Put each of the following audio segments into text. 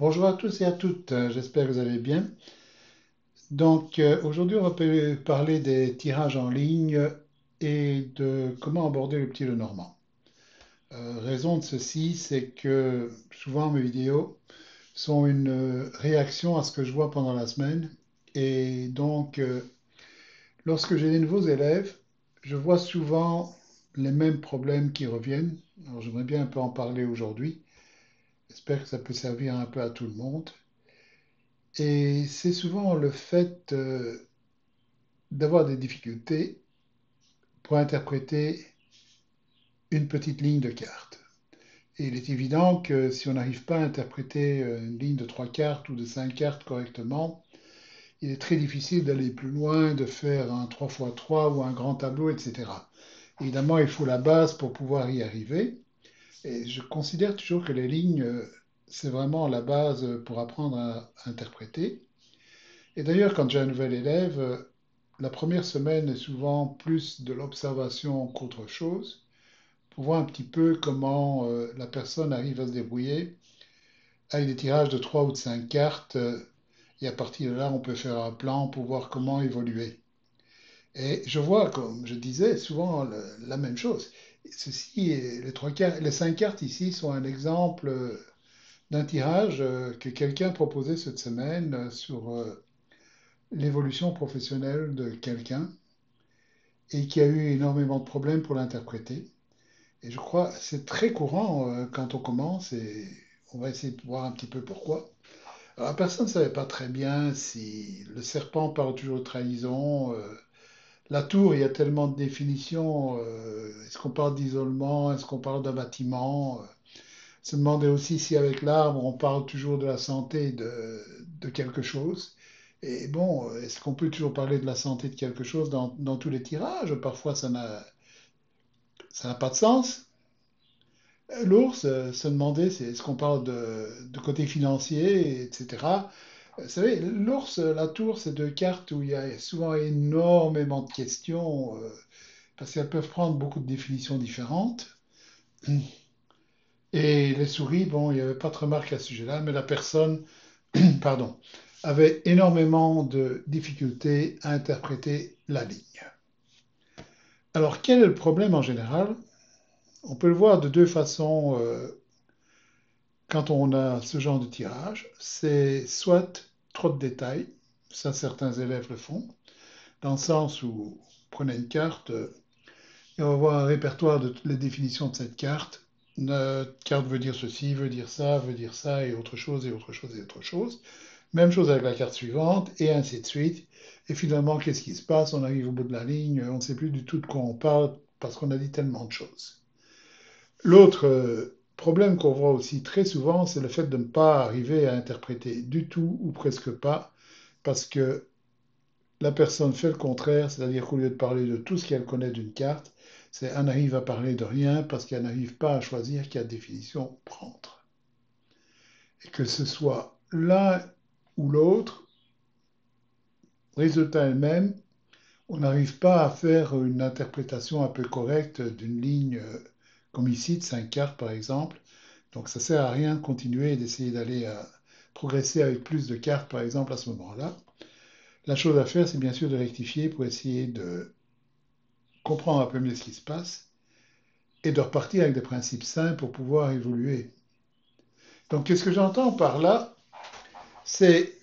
Bonjour à tous et à toutes, j'espère que vous allez bien. Aujourd'hui, on va parler des tirages en ligne et de comment aborder le petit Lenormand. Raison de ceci, c'est que souvent mes vidéos sont une réaction à ce que je vois pendant la semaine. Et lorsque j'ai des nouveaux élèves, je vois souvent les mêmes problèmes qui reviennent. Alors, j'aimerais bien un peu en parler aujourd'hui. J'espère que ça peut servir un peu à tout le monde. Et c'est souvent le fait d'avoir des difficultés pour interpréter une petite ligne de carte. Et il est évident que si on n'arrive pas à interpréter une ligne de trois cartes ou de cinq cartes correctement, il est très difficile d'aller plus loin, de faire un 3x3 ou un grand tableau, etc. Évidemment, il faut la base pour pouvoir y arriver. Et je considère toujours que les lignes, c'est vraiment la base pour apprendre à interpréter. Et d'ailleurs, quand j'ai un nouvel élève, la première semaine est souvent plus de l'observation qu'autre chose, pour voir un petit peu comment la personne arrive à se débrouiller avec des tirages de 3 ou de 5 cartes. Et à partir de là, on peut faire un plan pour voir comment évoluer. Et je vois, comme je disais, souvent la même chose. Ceci, les 5 cartes ici sont un exemple d'un tirage que quelqu'un proposait cette semaine sur l'évolution professionnelle de quelqu'un et qui a eu énormément de problèmes pour l'interpréter. Et je crois que c'est très courant quand on commence et on va essayer de voir un petit peu pourquoi. Alors, la personne ne savait pas très bien si le serpent parle toujours de trahison. La tour, il y a tellement de définitions. Est-ce qu'on parle d'isolement? Est-ce qu'on parle d'un bâtiment? Se demandait aussi si avec l'arbre, on parle toujours de la santé de quelque chose. Et bon, est-ce qu'on peut toujours parler de la santé de quelque chose dans tous les tirages? Parfois, ça n'a pas de sens. L'ours se demandait est-ce qu'on parle de côté financier, etc. Vous savez, l'ours, la tour, c'est deux cartes où il y a souvent énormément de questions, parce qu'elles peuvent prendre beaucoup de définitions différentes. Et les souris, bon, il n'y avait pas de remarque à ce sujet-là, mais la personne, pardon, avait énormément de difficultés à interpréter la ligne. Alors, quel est le problème en général? On peut le voir de deux façons quand on a ce genre de tirage. C'est soit trop de détails, ça certains élèves le font, dans le sens où prenez une carte et on va voir un répertoire de toutes les définitions de cette carte. Notre carte veut dire ceci, veut dire ça, et autre chose, et autre chose, et autre chose. Même chose avec la carte suivante, et ainsi de suite. Et finalement, qu'est-ce qui se passe? On arrive au bout de la ligne, on ne sait plus du tout de quoi on parle parce qu'on a dit tellement de choses. L'autre problème qu'on voit aussi très souvent, c'est le fait de ne pas arriver à interpréter du tout ou presque pas, parce que la personne fait le contraire, c'est-à-dire qu'au lieu de parler de tout ce qu'elle connaît d'une carte, c'est elle n'arrive à parler de rien parce qu'elle n'arrive pas à choisir quelle définition prendre. Et que ce soit l'un ou l'autre, résultat elle-même, on n'arrive pas à faire une interprétation un peu correcte d'une ligne comme ici, de 5 cartes par exemple. Donc ça ne sert à rien de continuer et d'essayer d'aller progresser avec plus de cartes par exemple à ce moment-là. La chose à faire, c'est bien sûr de rectifier pour essayer de comprendre un peu mieux ce qui se passe et de repartir avec des principes sains pour pouvoir évoluer. Donc, qu'est-ce que j'entends par là? C'est,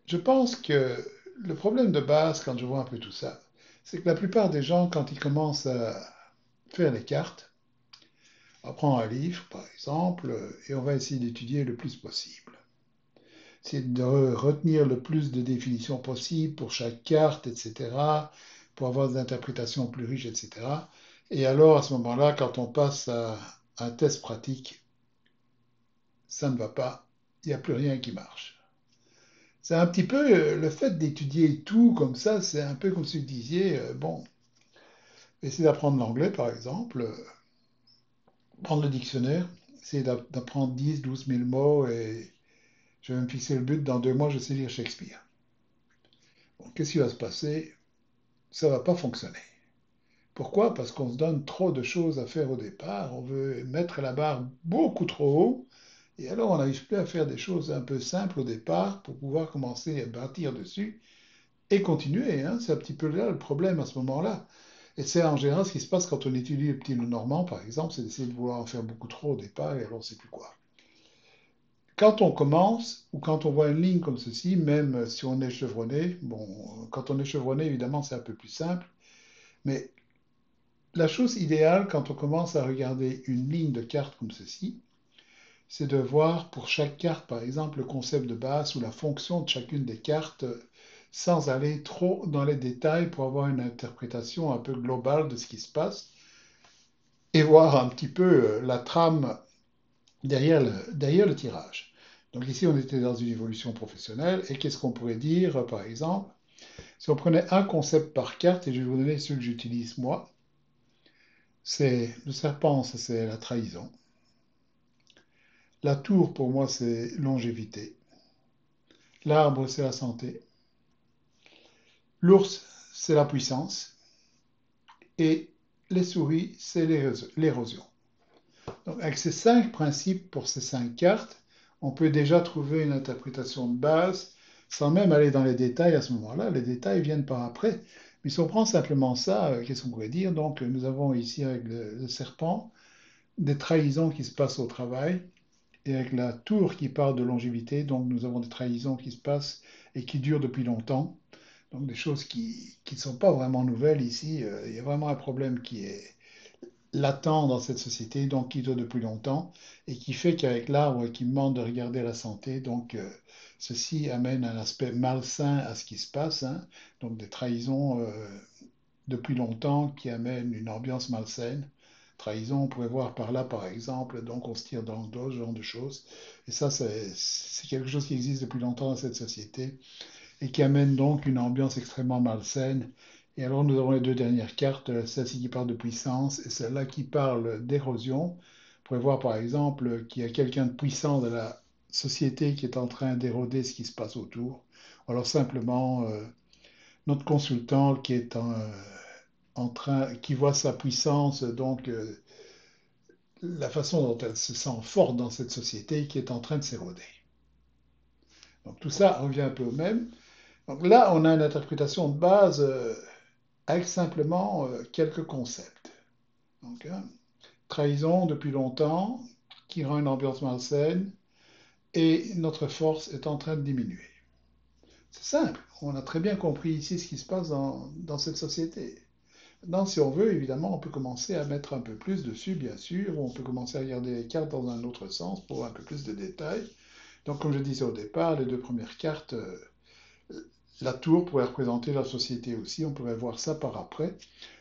je pense que le problème de base, quand je vois un peu tout ça, c'est que la plupart des gens, quand ils commencent à faire les cartes, on prend un livre, par exemple, et on va essayer d'étudier le plus possible. C'est de retenir le plus de définitions possibles pour chaque carte, etc., pour avoir des interprétations plus riches, etc. Et alors, à ce moment-là, quand on passe à un test pratique, ça ne va pas, il n'y a plus rien qui marche. C'est un petit peu le fait d'étudier tout comme ça, c'est un peu comme si vous disiez, bon, essayez d'apprendre l'anglais par exemple, prendre le dictionnaire, essayer d'apprendre 10, 12 000 mots et je vais me fixer le but, dans 2 mois, je sais lire Shakespeare. Bon, qu'est-ce qui va se passer? Ça ne va pas fonctionner. Pourquoi? Parce qu'on se donne trop de choses à faire au départ, on veut mettre la barre beaucoup trop haut Et alors, on n'arrive plus à faire des choses un peu simples au départ pour pouvoir commencer à bâtir dessus et continuer, hein. C'est un petit peu là le problème à ce moment-là. Et c'est en général ce qui se passe quand on étudie le petit normand, par exemple, c'est d'essayer de vouloir en faire beaucoup trop au départ et alors on ne sait plus quoi. Quand on commence, ou quand on voit une ligne comme ceci, même si on est chevronné, bon, quand on est chevronné, évidemment, c'est un peu plus simple, mais la chose idéale quand on commence à regarder une ligne de carte comme ceci, c'est de voir pour chaque carte, par exemple, le concept de base ou la fonction de chacune des cartes sans aller trop dans les détails pour avoir une interprétation un peu globale de ce qui se passe et voir un petit peu la trame derrière le tirage. Donc ici, on était dans une évolution professionnelle et qu'est-ce qu'on pourrait dire, par exemple, si on prenait un concept par carte, et je vais vous donner ceux que j'utilise moi, c'est le serpent, ça c'est la trahison. La tour, pour moi, c'est longévité. L'arbre, c'est la santé. L'ours, c'est la puissance. Et les souris, c'est l'érosion. Donc, avec ces 5 principes pour ces 5 cartes, on peut déjà trouver une interprétation de base sans même aller dans les détails à ce moment-là. Les détails viennent par après. Mais si on prend simplement ça, qu'est-ce qu'on pourrait dire? Donc, nous avons ici avec le serpent des trahisons qui se passent au travail et avec la tour qui parle de longévité. Donc, nous avons des trahisons qui se passent et qui durent depuis longtemps. Donc des choses qui ne sont pas vraiment nouvelles ici. Il y a vraiment un problème qui est latent dans cette société, donc qui dure depuis longtemps, et qui fait qu'avec l'arbre qui demande de regarder la santé, donc ceci amène un aspect malsain à ce qui se passe, hein, donc des trahisons depuis longtemps qui amènent une ambiance malsaine. Trahison, on pourrait voir par là, par exemple, donc on se tire dans le dos, ce genre de choses. Et ça, c'est quelque chose qui existe depuis longtemps dans cette société et qui amène donc une ambiance extrêmement malsaine. Et alors nous avons les deux dernières cartes, celle-ci qui parle de puissance et celle-là qui parle d'érosion. Vous pouvez voir par exemple qu'il y a quelqu'un de puissant de la société qui est en train d'éroder ce qui se passe autour. Alors simplement notre consultant qui est en train, qui voit sa puissance, donc la façon dont elle se sent forte dans cette société qui est en train de s'éroder. Donc tout ça revient un peu au même. Donc là, on a une interprétation de base avec simplement quelques concepts. Donc, hein, trahison depuis longtemps, qui rend une ambiance malsaine, et notre force est en train de diminuer. C'est simple, on a très bien compris ici ce qui se passe dans cette société. Maintenant, si on veut, évidemment, on peut commencer à mettre un peu plus dessus, bien sûr, ou on peut commencer à regarder les cartes dans un autre sens pour un peu plus de détails. Donc, comme je disais au départ, les deux premières cartes, la tour pourrait représenter la société aussi, on pourrait voir ça par après.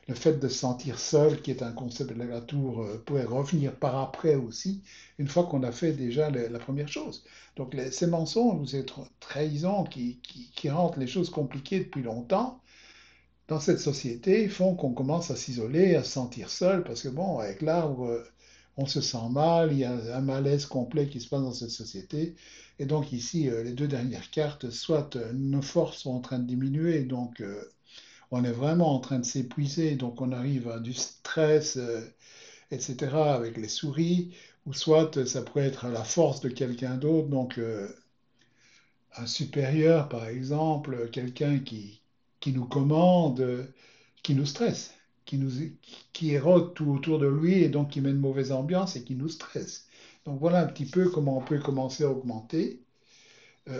Le fait de se sentir seul, qui est un concept de la tour, pourrait revenir par après aussi, une fois qu'on a fait déjà la première chose. Donc ces mensonges ou ces trahisons qui rendent les choses compliquées depuis longtemps dans cette société font qu'on commence à s'isoler, à se sentir seul, parce que bon, avec l'arbre, on se sent mal, il y a un malaise complet qui se passe dans cette société. Et donc ici, les deux dernières cartes, soit nos forces sont en train de diminuer, donc on est vraiment en train de s'épuiser, donc on arrive à du stress, etc., avec les souris, ou soit ça pourrait être la force de quelqu'un d'autre, donc un supérieur, par exemple, quelqu'un qui nous commande, qui nous stresse, qui érode tout autour de lui et donc qui met une mauvaise ambiance et qui nous stresse. Donc voilà un petit peu comment on peut commencer à augmenter.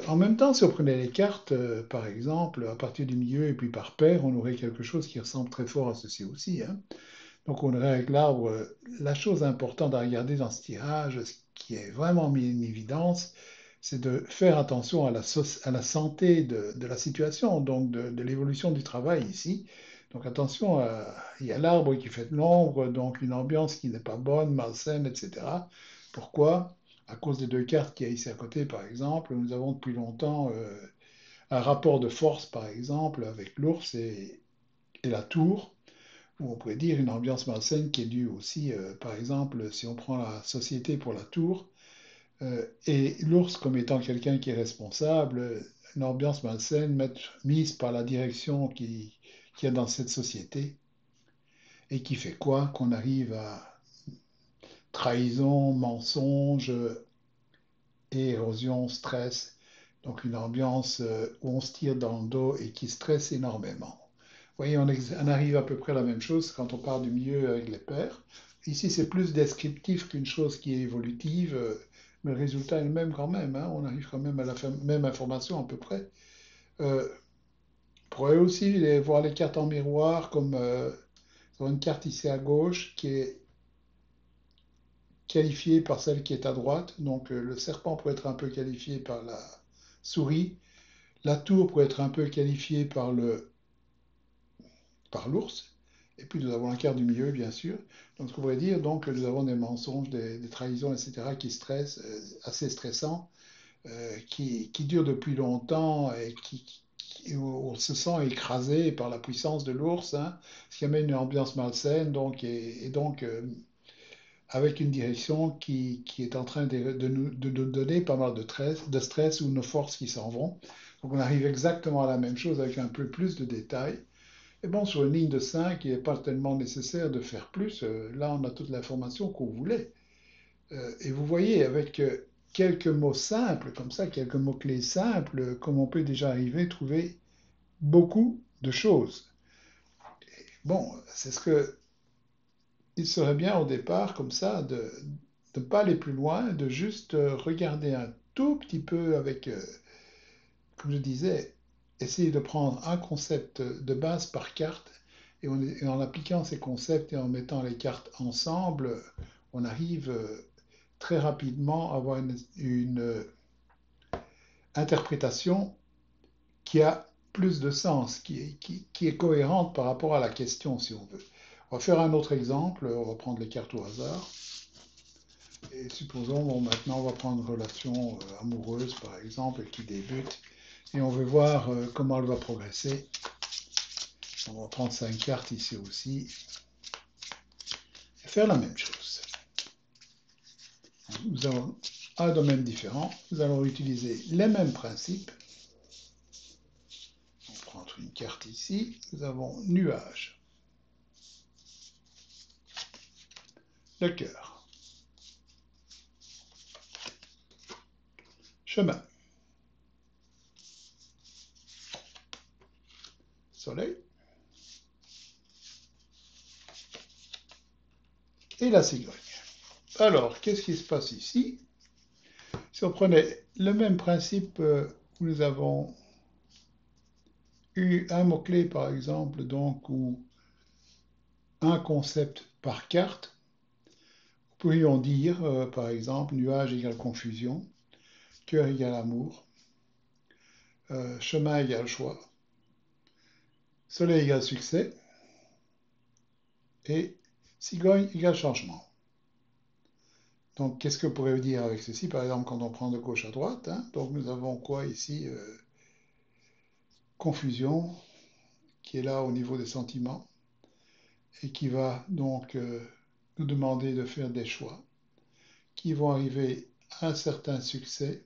En même temps, si on prenait les cartes, par exemple, à partir du milieu et puis par paire, on aurait quelque chose qui ressemble très fort à ceci aussi, hein. Donc on aurait avec l'arbre, la chose importante à regarder dans ce tirage, ce qui est vraiment mis en évidence, c'est de faire attention à la santé de la situation, donc de l'évolution du travail ici. Donc attention, il y a l'arbre qui fait de l'ombre, donc une ambiance qui n'est pas bonne, malsaine, etc. Pourquoi? À cause des deux cartes qu'il y a ici à côté, par exemple, nous avons depuis longtemps un rapport de force, par exemple, avec l'ours et la tour ou on pourrait dire une ambiance malsaine qui est due aussi, par exemple, si on prend la société pour la tour, et l'ours comme étant quelqu'un qui est responsable, une ambiance malsaine mise par la direction qui est dans cette société, et qui fait quoi? Qu'on arrive à trahison, mensonge, et érosion, stress. Donc une ambiance où on se tire dans le dos et qui stresse énormément. Vous voyez, on arrive à peu près à la même chose quand on parle du milieu avec les pairs. Ici, c'est plus descriptif qu'une chose qui est évolutive, mais le résultat est le même quand même, hein. On arrive quand même à la même information à peu près. Euh, on pourrait aussi voir les cartes en miroir comme sur une carte ici à gauche qui est qualifiée par celle qui est à droite. Donc le serpent pourrait être un peu qualifié par la souris. La tour pourrait être un peu qualifiée par l'ours. Et puis nous avons la carte du milieu, bien sûr. Donc ce qu'on pourrait dire, donc, que nous avons des mensonges, des trahisons, etc., qui stressent, assez stressants, qui durent depuis longtemps et où on se sent écrasé par la puissance de l'ours, hein, ce qui amène une ambiance malsaine, donc, et donc avec une direction qui est en train de nous donner pas mal de stress ou nos forces qui s'en vont. Donc on arrive exactement à la même chose avec un peu plus de détails. Et bon, sur une ligne de 5, il n'est pas tellement nécessaire de faire plus. Là, on a toute l'information qu'on voulait. Et vous voyez, avec quelques mots simples, comme ça, quelques mots-clés simples, comme on peut déjà arriver à trouver beaucoup de choses. Bon, c'est ce que il serait bien au départ, comme ça, de ne pas aller plus loin, de juste regarder un tout petit peu avec, comme je disais, essayer de prendre un concept de base par carte et en appliquant ces concepts et en mettant les cartes ensemble, on arrive très rapidement à avoir une interprétation qui a plus de sens, qui est cohérente par rapport à la question, si on veut. On va faire un autre exemple, on va prendre les cartes au hasard. Et supposons, bon, maintenant on va prendre une relation amoureuse par exemple qui débute et on veut voir comment elle va progresser. On va prendre 5 cartes ici aussi et faire la même chose. Nous avons un domaine différent, nous allons utiliser les mêmes principes. On va prendre une carte ici, nous avons nuage, le cœur, chemin, soleil et la cigogne. Alors, qu'est-ce qui se passe ici? Si on prenait le même principe où nous avons eu un mot-clé, par exemple, donc, ou un concept par carte, pourrions dire, par exemple, nuage égale confusion, cœur égale amour, chemin égale choix, soleil égale succès, et cigogne égale changement. Donc, qu'est-ce que pourrait dire avec ceci? Par exemple, quand on prend de gauche à droite, hein, donc nous avons quoi ici? Confusion, qui est là au niveau des sentiments, et qui va donc nous demander de faire des choix qui vont arriver à un certain succès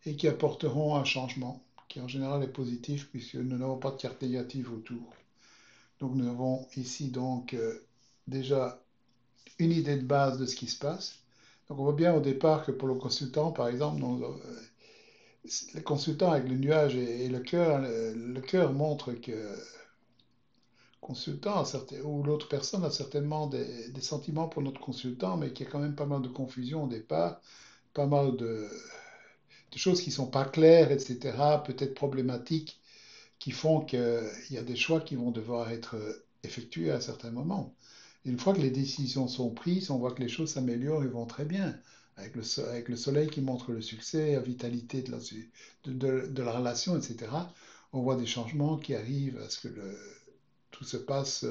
et qui apporteront un changement, qui en général est positif puisque nous n'avons pas de carte négative autour. Donc nous avons ici donc déjà une idée de base de ce qui se passe. Donc on voit bien au départ que pour le consultant, par exemple, le consultant avec le nuage et le cœur montre que le consultant ou l'autre personne a certainement des sentiments pour notre consultant, mais qu'il y a quand même pas mal de confusion au départ, pas mal de choses qui ne sont pas claires, etc., peut-être problématiques, qui font qu'il y a des choix qui vont devoir être effectués à un certain moment. Et une fois que les décisions sont prises, on voit que les choses s'améliorent et vont très bien. Avec le soleil qui montre le succès, la vitalité de la relation, etc., on voit des changements qui arrivent à ce que tout se passe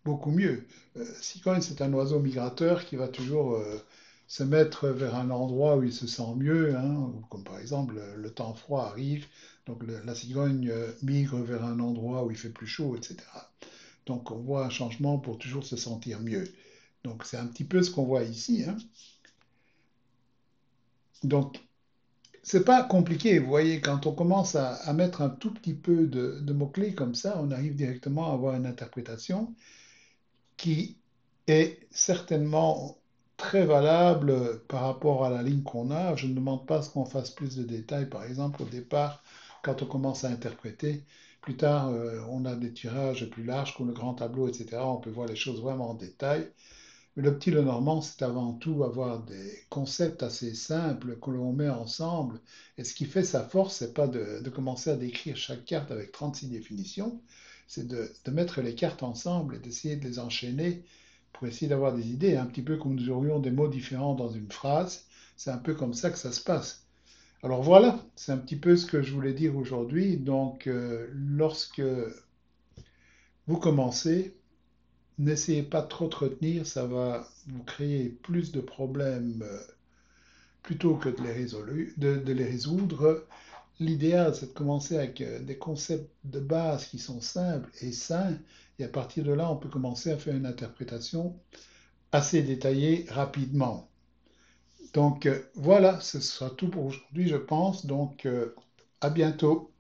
beaucoup mieux. Cicogne, c'est un oiseau migrateur qui va toujours se mettre vers un endroit où il se sent mieux, hein, comme par exemple le temps froid arrive, donc la cigogne migre vers un endroit où il fait plus chaud, etc. Donc on voit un changement pour toujours se sentir mieux. Donc c'est un petit peu ce qu'on voit ici, hein. Donc c'est pas compliqué, vous voyez, quand on commence à mettre un tout petit peu de mots-clés comme ça, on arrive directement à avoir une interprétation qui est certainement très valable par rapport à la ligne qu'on a. Je ne demande pas à ce qu'on fasse plus de détails, par exemple, au départ, quand on commence à interpréter. Plus tard, on a des tirages plus larges comme le grand tableau, etc. On peut voir les choses vraiment en détail. Mais le petit Lenormand, c'est avant tout avoir des concepts assez simples que l'on met ensemble. Et ce qui fait sa force, c'est pas de commencer à décrire chaque carte avec 36 définitions, c'est de mettre les cartes ensemble et d'essayer de les enchaîner pour essayer d'avoir des idées, un petit peu comme nous aurions des mots différents dans une phrase. C'est un peu comme ça que ça se passe. Alors voilà, c'est un petit peu ce que je voulais dire aujourd'hui. Donc, lorsque vous commencez, n'essayez pas de trop te retenir, ça va vous créer plus de problèmes plutôt que de les résoudre. L'idéal, c'est de commencer avec des concepts de base qui sont simples et sains, et à partir de là, on peut commencer à faire une interprétation assez détaillée rapidement. Donc voilà, ce sera tout pour aujourd'hui, je pense. Donc à bientôt.